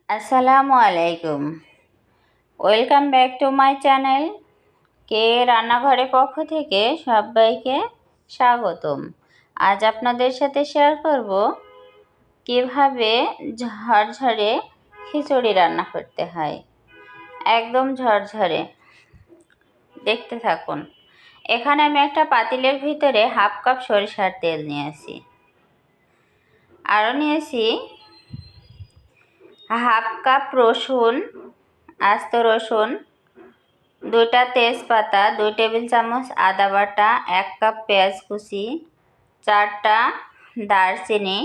আসসালামু আলাইকুম। Welcome back to my channel কে রান্নাঘরের পক্ষ থেকে সবাইকে স্বাগতম। আজ আপনাদের সাথে শেয়ার করব কিভাবে ঝরঝরে খিচুড়ি রান্না করতে হয়। একদম ঝরঝরে, দেখতে থাকুন। এখানে আমি একটা পাতিলের ভিতরে 1/2 কাপ সরিষার তেল নিয়েছি। আরও নিয়েছি 1/2 কাপ রসুন, আস্ত রসুন, 2টা তেজপাতা, 2 টেবিল চামচ আদা বাটা, 1 কাপ পেঁয়াজ কুচি, 4টা দারচিনি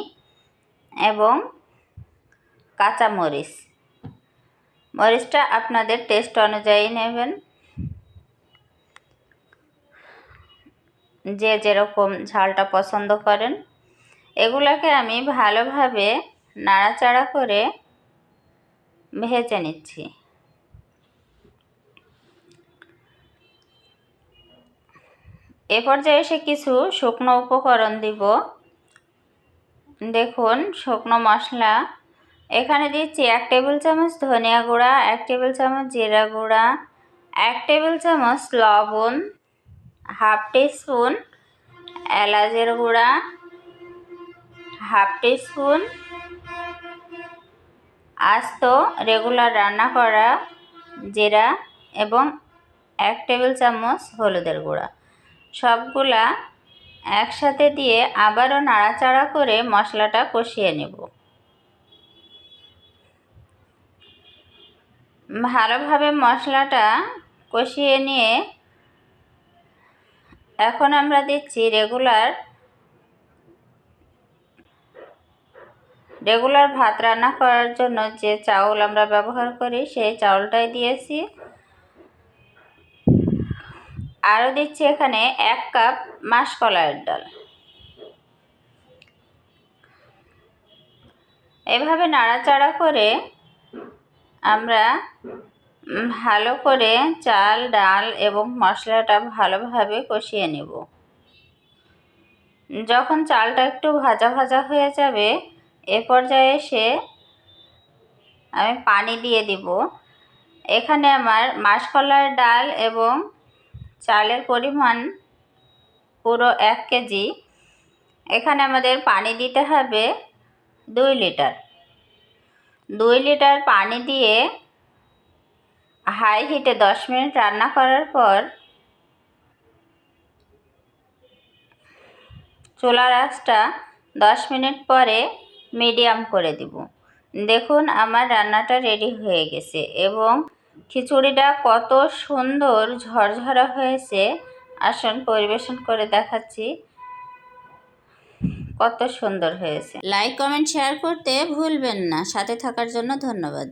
এবং কাঁচা মরিচ। মরিচটা আপনাদের টেস্ট অনুযায়ী নেবেন, যে যেরকম ঝালটা পছন্দ করেন। এগুলোকে আমি ভালোভাবে নাড়াচাড়া করে ভেজে নিচ্ছি। এ পর্যায়ে এসে কিছু শুকনো উপকরণ দিব। দেখুন, শুকনো মশলা এখানে দিচ্ছি 1 টেবিল চামচ ধনিয়া গুঁড়া, 1 টেবিল চামচ জিরা গুঁড়া, 1 টেবিল চামচ লবণ, 1/2 টিস্পুন এলাচের গুঁড়া, 1/2 টিস্পুন আস্ত রেগুলার রান্না করা জিরা এবং 1 টেবিল চামচ হলুদের গুঁড়া। সবগুলা একসাথে দিয়ে আবারও নাড়াচাড়া করে মশলাটা কষিয়ে নেব। ভালোভাবে মশলাটা কষিয়ে নিয়ে এখন আমরা দিচ্ছি রেগুলার ভাত রান্না করার জন্য যে চাউল আমরা ব্যবহার করি সেই চাউলটাই দিয়েছি। আরও দিচ্ছি এখানে 1 কাপ মাসকলাইয়ের ডাল। এভাবে নাড়াচাড়া করে আমরা ভালো করে চাল, ডাল এবং মশলাটা ভালোভাবে কষিয়ে নেব। যখন চালটা একটু ভাজা ভাজা হয়ে যাবে, এ পর্যায়ে এসে আমি পানি দিয়ে দিব। এখানে আমার মাসকলাইয়ের ডাল এবং চালের পরিমাণ পুরো 1 কেজি। এখানে আমাদের পানি দিতে হবে 2 লিটার। 2 লিটার পানি দিয়ে হাই হিটে 10 মিনিট রান্না করার পর চুলার আঁচটা 10 মিনিট পরে মিডিয়াম করে দিব। দেখুন, আমার রান্নাটা রেডি হয়ে গেছে এবং খিচুড়িটা কত সুন্দর ঝরঝরা হয়েছে। আসুন পরিবেশন করে দেখাচ্ছি কত সুন্দর হয়েছে। লাইক, কমেন্ট, শেয়ার করতে ভুলবেন না। সাথে থাকার জন্য ধন্যবাদ।